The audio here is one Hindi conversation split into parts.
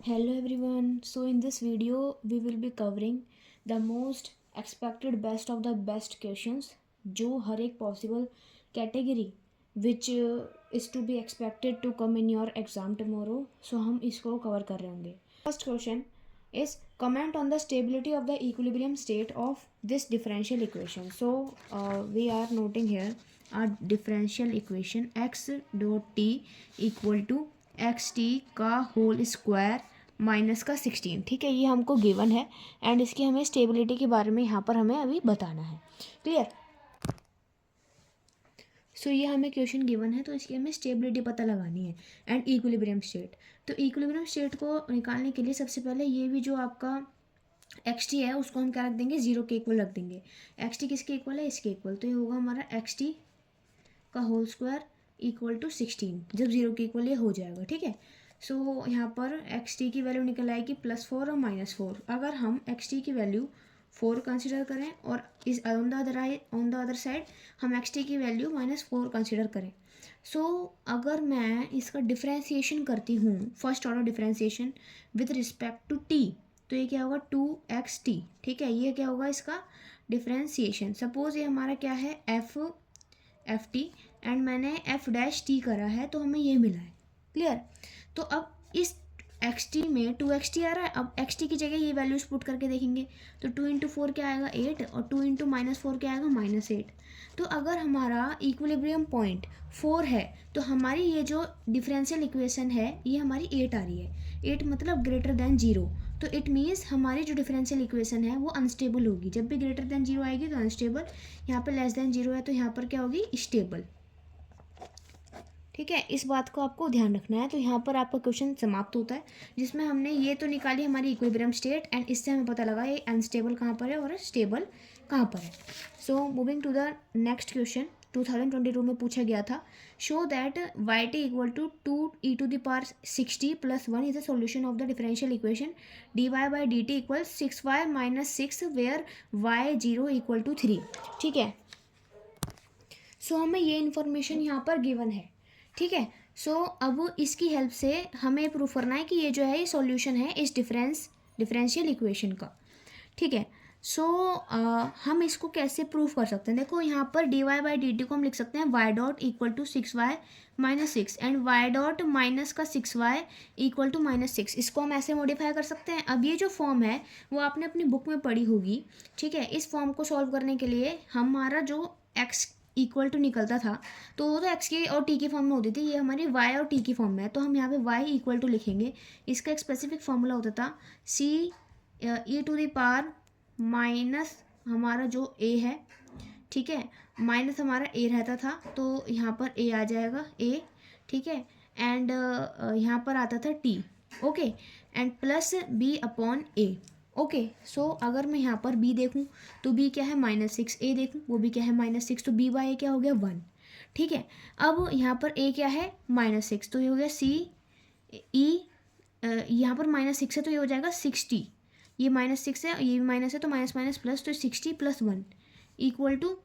Hello everyone. So in this video we will be covering the most expected best of the best questions जो हर एक possible category which is to be expected to come in your exam tomorrow. So हम इसको cover कर रहे होंगे. First question is comment on the stability of the equilibrium state of this differential equation. So we are noting here a differential equation x dot t equal to x T का होल स्क्वायर माइनस का 16. ठीक है, ये हमको गिवन है एंड इसकी हमें स्टेबिलिटी के बारे में यहाँ पर हमें अभी बताना है. क्लियर. सो ये हमें क्वेश्चन गिवन है तो इसकी हमें स्टेबिलिटी पता लगानी है एंड इक्विलिब्रियम स्टेट. तो इक्विलिब्रियम स्टेट को निकालने के लिए सबसे पहले ये भी जो आपका एक्स टी है उसको हम क्या रख देंगे, जीरो के इक्वल रख देंगे. एक्स टी किसके इक्वल है, इसके इक्वल. तो ये होगा हमारा एक्स टी का होल स्क्वायर इक्वल टू 16. जब जीरो के इक्वल ये हो जाएगा. ठीक है. सो यहाँ पर एक्स टी की वैल्यू निकल आएगी +4 और -4. अगर हम एक्स टी की वैल्यू 4 कंसिडर करें और इस ऑन द अदर साइड हम एक्स टी की वैल्यू -4 कंसिडर करें. सो अगर मैं इसका डिफ्रेंसिएशन करती हूँ, first order differentiation with respect to t, तो ये क्या होगा 2xt. ठीक है, ये क्या होगा इसका डिफ्रेंसिएशन. सपोज ये हमारा क्या है एफ टी एंड मैंने एफ डैश टी करा है तो हमें ये मिला है. क्लियर. तो अब इस एक्स टी में 2xt आ रहा है. अब एक्स टी की जगह ये वैल्यूज पुट करके देखेंगे तो 2 इंटू 4 क्या आएगा 8 और 2 इंटू -4 क्या आएगा -8. तो अगर हमारा इक्विलिब्रियम पॉइंट 4 है तो हमारी ये जो डिफरेंशियल इक्वेशन है ये हमारी 8 आ रही है. 8 मतलब ग्रेटर देन 0. तो इट मीन्स हमारी जो डिफरेंशियल इक्वेशन है वो अनस्टेबल होगी. जब भी ग्रेटर देन 0 आएगी तो अनस्टेबल, यहाँ पर लेस देन 0 है तो यहाँ पर क्या होगी, स्टेबल. ठीक है, इस बात को आपको ध्यान रखना है. तो यहाँ पर आपका क्वेश्चन समाप्त होता है जिसमें हमने ये तो निकाली हमारी इक्विलिब्रियम स्टेट एंड इससे हमें पता लगा ये अनस्टेबल कहाँ पर है और स्टेबल कहाँ पर है. So moving to the next question 2022 में पूछा गया था. Show that y t equal to 2e⁻60 + 1 is the solution of the differential equation dy by d t equal 6y - 6 where y 0 equal to 3. ठीक है. सो हमें ये इन्फॉर्मेशन यहाँ पर गिवन है. ठीक है. सो अब इसकी हेल्प से हमें प्रूफ करना है कि ये जो है ये सॉल्यूशन है इस डिफरेंशियल इक्वेशन का. ठीक है. सो हम इसको कैसे प्रूफ कर सकते हैं. देखो यहाँ पर dy बाई डी टी को हम लिख सकते हैं y dot equal to 6y - 6 and y dot minus का 6y इक्वल टू -6. इसको हम ऐसे मॉडिफाई कर सकते हैं. अब ये जो फॉर्म है वो आपने अपनी बुक में पढ़ी होगी. ठीक है. इस फॉर्म को सॉल्व करने के लिए हमारा जो x इक्वल टू निकलता था तो वो तो एक्स की और टी की फॉर्म में होती थी. ये हमारी वाई और टी की फॉर्म में है तो हम यहाँ पे वाई इक्वल टू लिखेंगे. इसका एक स्पेसिफिक फॉर्मूला होता था c e⁻, माइनस हमारा जो a है. ठीक है, माइनस हमारा a रहता था तो यहाँ पर a आ जाएगा a. ठीक है. एंड यहाँ पर आता था t. Okay. And plus b upon a. Okay. So अगर मैं यहाँ पर b देखूँ तो b क्या है -6. a देखूँ वो भी क्या है -6. तो b बाई a क्या हो गया 1. ठीक है. अब यहाँ पर a क्या है -6 तो ये हो गया c e. यहाँ पर -6 है तो ये हो जाएगा 60. ये -6 है ये भी माइनस है तो माइनस माइनस प्लस तो 60 + 1 इक्वल टू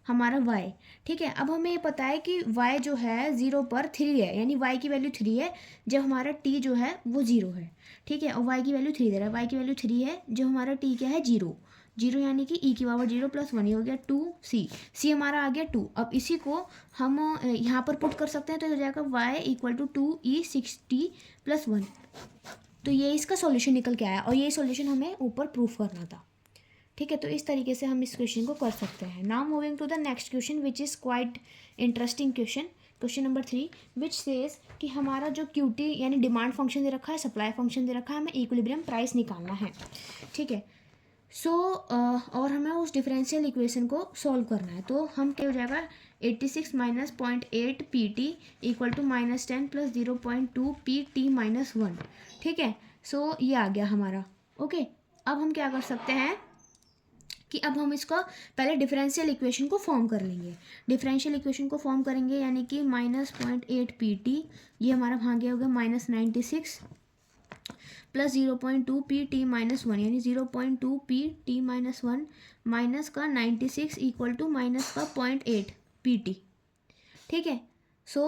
हमारा y. ठीक है. अब हमें ये पता है कि y जो है 0 पर 3 है यानी y की वैल्यू 3 है जब हमारा t जो है वो 0 है. ठीक है. और y की वैल्यू 3 दे रहा है. y की वैल्यू 3 है जब हमारा t क्या है 0 यानी कि e⁻0 + 1 हो गया 2c हमारा आ गया 2. अब इसी को हम यहाँ पर पुट कर सकते हैं तो हो जाएगा y इक्वल टू 2e60 + 1. तो ये इसका सॉल्यूशन निकल के आया और ये सॉल्यूशन हमें ऊपर प्रूफ करना था. ठीक है. तो इस तरीके से हम इस क्वेश्चन को कर सकते हैं. Now moving to the next question which is quite interesting question. Question number 3 which says कि हमारा जो क्यूटी यानी डिमांड फंक्शन दे रखा है, सप्लाई फंक्शन दे रखा है, हमें इक्विलिब्रियम प्राइस निकालना है. ठीक है. सो और हमें उस डिफरेंशियल इक्वेशन को सॉल्व करना है. तो हम क्या हो जाएगा 86 - 0.8 pt इक्वल टू -10 + 0.2 pt - 1. ठीक है. सो ये आ गया हमारा. ओके. अब हम क्या कर सकते हैं कि अब हम इसका पहले डिफरेंशियल इक्वेशन को फॉर्म कर लेंगे. डिफरेंशियल इक्वेशन को फॉर्म करेंगे यानी कि -0.8 pt ये हमारा वहाँ गया होगा -96 + 0.2 pt - 1 यानी 0.2 pt - 1 माइनस का 96 इक्वल टू माइनस का 0.8 pt. ठीक है. सो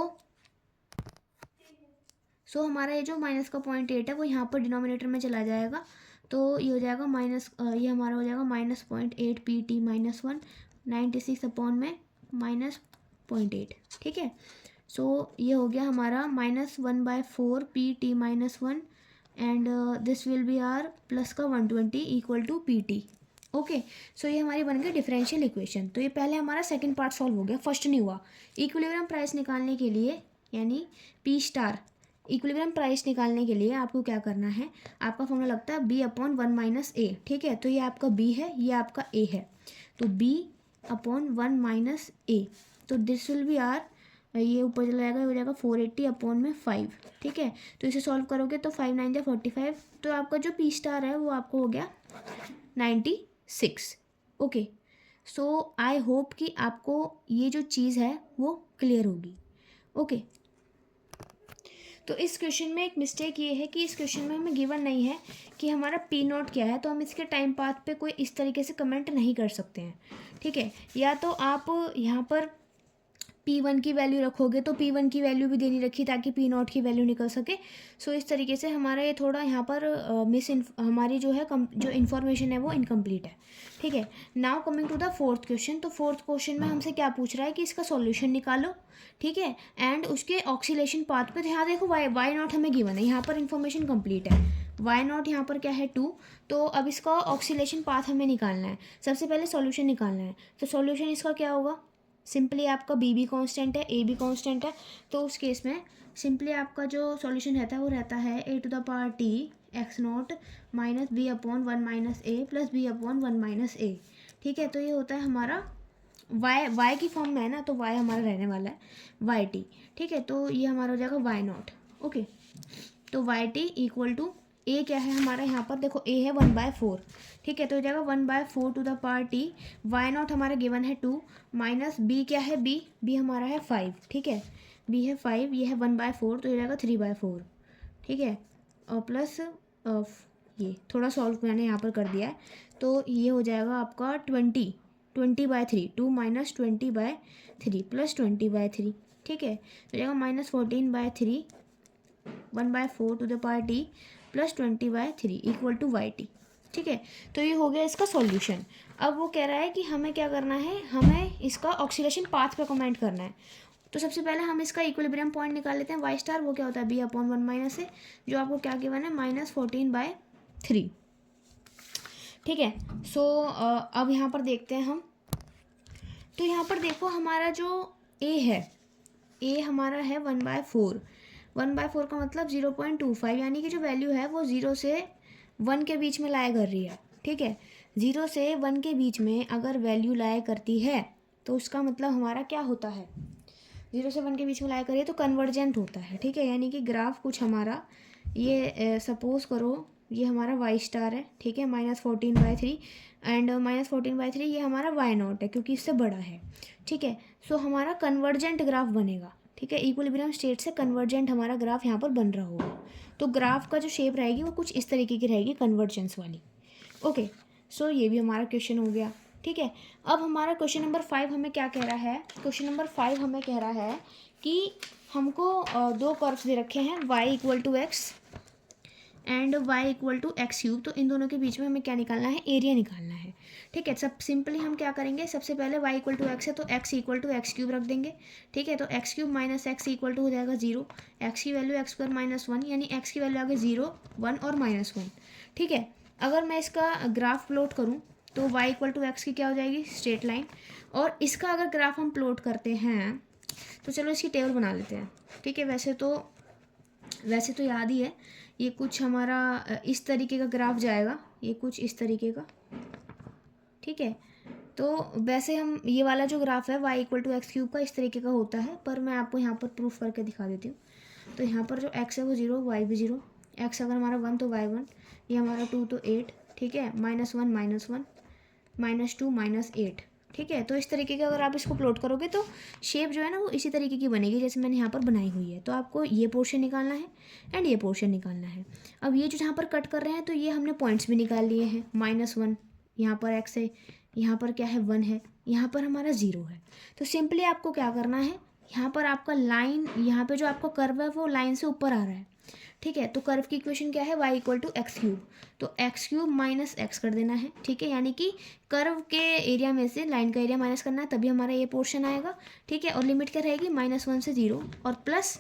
सो हमारा ये जो माइनस का 0.8 है वो यहाँ पर डिनोमिनेटर में चला जाएगा, तो ये हो जाएगा ये हमारा हो जाएगा -0.8 PT -1 96 अपॉन में -0.8, ठीक है। सो ये हो गया हमारा -1/4 PT -1 and this will be R plus का 120 equal to PT। Okay, so ये हमारी बन गई डिफरेंशियल इक्वेशन। तो ये पहले हमारा सेकंड पार्ट सॉल्व हो गया, फर्स्ट नहीं हुआ। इक्विलिब्रियम प्राइस निकालने के लिए यानी P स्टार इक्विलिब्रियम प्राइस निकालने के लिए आपको क्या करना है, आपका फॉर्मूला लगता है B/1 - A, ठीक है। तो ये आपका B है, ये आपका A है, तो B/1 - A, तो दिस विल बी आर, ये ऊपर चला जाएगा, हो जाएगा 480 अपॉन में 5, ठीक है। तो इसे सॉल्व करोगे तो 5 9 जा 45, तो आपका जो P स्टार है वो आपको हो गया 96। ओके, सो आई होप कि आपको ये जो चीज़ है वो क्लियर होगी। ओके, तो इस क्वेश्चन में एक मिस्टेक ये है कि इस क्वेश्चन में हमें गिवन नहीं है कि हमारा पी नॉट क्या है, तो हम इसके टाइम पाथ पे कोई इस तरीके से कमेंट नहीं कर सकते हैं, ठीक है। या तो आप यहाँ पर P1 की वैल्यू रखोगे तो P1 की वैल्यू भी देनी रखी ताकि P नॉट की वैल्यू निकल सके। सो इस तरीके से हमारा ये थोड़ा यहाँ पर हमारी जो है जो इन्फॉर्मेशन है वो इनकम्प्लीट है, ठीक है। Now coming to the fourth question. तो फोर्थ क्वेश्चन में हमसे क्या पूछ रहा है कि इसका सॉल्यूशन निकालो, ठीक है, एंड उसके ऑक्सीलेशन पाथ पे। तो यहाँ देखो वाई नॉट हमें गिवन है, यहाँ पर इन्फॉर्मेशन कंप्लीट है। वाई नॉट यहाँ पर क्या है 2, तो अब इसका ऑक्सीलेशन पाथ हमें निकालना है। सबसे पहले सॉल्यूशन निकालना है, तो सॉल्यूशन इसका क्या होगा, सिंपली आपका बी भी कांस्टेंट है, ए भी कांस्टेंट है, तो उस केस में सिंपली आपका जो सॉल्यूशन रहता है वो रहता है a⁻t x0 - b/1 - a plus b/1 - a, ठीक है। तो ये होता है हमारा y की फॉर्म में है ना, तो y हमारा रहने वाला है yt, ठीक है। तो ये हमारा हो जाएगा y0। ओके, तो yt इक्वल टू a क्या है हमारा, यहाँ पर देखो a है 1/4, ठीक है। तो हो जाएगा 1/4 to the power t। y0 हमारा गिवन है 2 माइनस b क्या है, b हमारा है 5, ठीक है। b है 5, ये है 1/4, तो हो जाएगा 3/4, ठीक है। और प्लस ये थोड़ा सॉल्व मैंने यहाँ पर कर दिया है, तो ये हो जाएगा आपका 20/3, 2 - 20/3 प्लस 20/3, ठीक है। तो हो जाएगा -14/3 1/4 to the power t plus 20/3 equal to yt, ठीक है। तो ये हो गया इसका सॉल्यूशन। अब वो कह रहा है कि हमें क्या करना है, हमें इसका ऑक्सीलेशन पाथ पे कमेंट करना है। तो सबसे पहले हम इसका इक्विलिब्रियम पॉइंट निकाल लेते हैं। वाई स्टार वो क्या होता है B/1 - a, जो आपको क्या गिवन है -14/3, ठीक है। सो अब यहाँ पर देखते हैं हम। तो यहाँ पर देखो हमारा जो a है, a हमारा है 1/4, 1/4 का मतलब 0.25, यानी कि जो वैल्यू है वो 0 से 1 के बीच में लाया कर रही है, ठीक है। 0 से 1 के बीच में अगर वैल्यू लाया करती है तो उसका मतलब हमारा क्या होता है, 0 से 1 के बीच में लाया करिए तो कन्वर्जेंट होता है, ठीक है। यानी कि ग्राफ कुछ हमारा ये सपोज करो ये हमारा वाई स्टार है, ठीक है, -14/3 एंड -14/3 ये हमारा y0 है क्योंकि इससे बड़ा है, ठीक है। सो हमारा कन्वर्जेंट ग्राफ बनेगा, ठीक है। इक्विलिब्रियम स्टेट से कन्वर्जेंट हमारा ग्राफ यहाँ पर बन रहा होगा। तो ग्राफ का जो शेप रहेगी वो कुछ इस तरीके की रहेगी, कन्वर्जेंस वाली। ओके, सो ये भी हमारा क्वेश्चन हो गया, ठीक है। अब हमारा क्वेश्चन नंबर 5 हमें क्या कह रहा है, क्वेश्चन नंबर 5 हमें कह रहा है कि हमको दो कर्व्स दे रखे हैं y = x and y = x³। तो इन दोनों के बीच में हमें क्या निकालना है, एरिया निकालना है, ठीक है। सब सिंपली हम क्या करेंगे, सबसे पहले y = x है तो x = x³ रख देंगे, ठीक है। तो x³ - x इक्वल टू हो जाएगा 0, x की वैल्यू x² - 1, यानी x की वैल्यू आ गई 0 1 और -1, ठीक है। अगर मैं इसका ग्राफ प्लॉट करूँ तो y = x की क्या हो जाएगी, स्ट्रेट लाइन। और इसका अगर ग्राफ हम प्लॉट करते हैं तो चलो इसकी टेबल बना लेते हैं, ठीक है। वैसे तो याद ही है, ये कुछ हमारा इस तरीके का ग्राफ जाएगा, ये कुछ इस तरीके का, ठीक है। तो वैसे हम ये वाला जो ग्राफ है y = x³ का इस तरीके का होता है, पर मैं आपको यहाँ पर प्रूफ करके दिखा देती हूँ। तो यहाँ पर जो x है वो 0, y भी 0, x अगर हमारा 1 तो y 1, ये हमारा 2 तो 8, ठीक है, -1 -1 -2 -8, ठीक है। तो इस तरीके का अगर आप इसको प्लॉट करोगे तो शेप जो है ना वो इसी तरीके की बनेगी जैसे मैंने यहाँ पर बनाई हुई है। तो आपको ये पोर्शन निकालना है एंड ये पोर्शन निकालना है। अब ये जो जहाँ पर कट कर रहे हैं तो ये हमने पॉइंट्स भी निकाल लिए हैं, -1 यहाँ पर x है, यहाँ पर क्या है 1 है, यहाँ पर हमारा 0 है। तो सिंपली आपको क्या करना है, यहाँ पर आपका लाइन, यहाँ पर जो आपका कर्व है वो लाइन से ऊपर आ रहा है, ठीक है। तो कर्व की इक्वेशन क्या है, y equal to x cube, तो एक्स क्यूब माइनस एक्स कर देना है, ठीक है। यानी कि कर्व के एरिया में से लाइन का एरिया माइनस करना है, तभी हमारा ये पोर्शन आएगा, ठीक है। और लिमिट क्या रहेगी, -1 से 0, और प्लस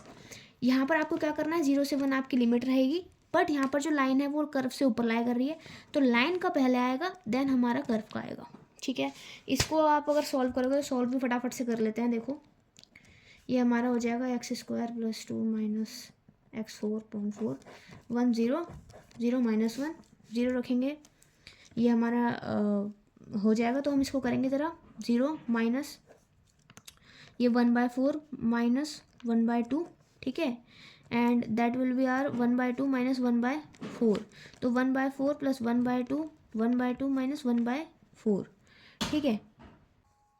यहाँ पर आपको क्या करना है, 0 से 1 आपकी लिमिट रहेगी, बट यहाँ पर जो लाइन है वो कर्व से ऊपर लाई कर रही है, तो लाइन का पहले आएगा देन हमारा कर्व का आएगा, ठीक है। इसको आप अगर सॉल्व करोगे तो सॉल्व भी फटाफट से कर लेते हैं। देखो ये हमारा हो जाएगा x² + 2 - x4/4 1 0 0 -1 0 रखेंगे, ये हमारा हो जाएगा। तो हम इसको करेंगे ज़रा, 0 माइनस ये 1/4 माइनस 1/2, ठीक है, and that will be R 1/2 minus 1/4, तो 1/4 + 1/2 1/2 माइनस 1/4, ठीक है।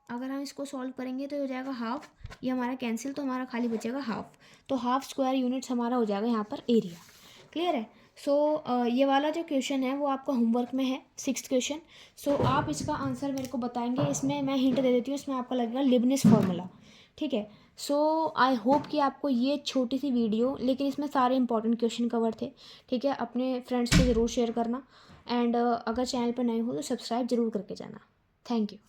अगर हम इसको सॉल्व करेंगे तो हो जाएगा हाफ, ये हमारा कैंसिल, तो हमारा खाली बचेगा हाफ, तो हाफ स्क्वायर यूनिट्स हमारा हो जाएगा यहाँ पर एरिया। क्लियर है। सो ये वाला जो क्वेश्चन है वो आपका होमवर्क में है, 6th क्वेश्चन। सो आप इसका आंसर मेरे को बताएंगे, इसमें मैं हिंट दे देती हूँ, इसमें आपका लगेगा लिबनिस फार्मूला, ठीक है। सो आई होप कि आपको ये छोटी सी वीडियो, लेकिन इसमें सारे इंपॉर्टेंट क्वेश्चन कवर थे, ठीक है। अपने फ्रेंड्स को ज़रूर शेयर करना, एंड अगर चैनल पर नए हो तो सब्सक्राइब ज़रूर करके जाना। Thank you.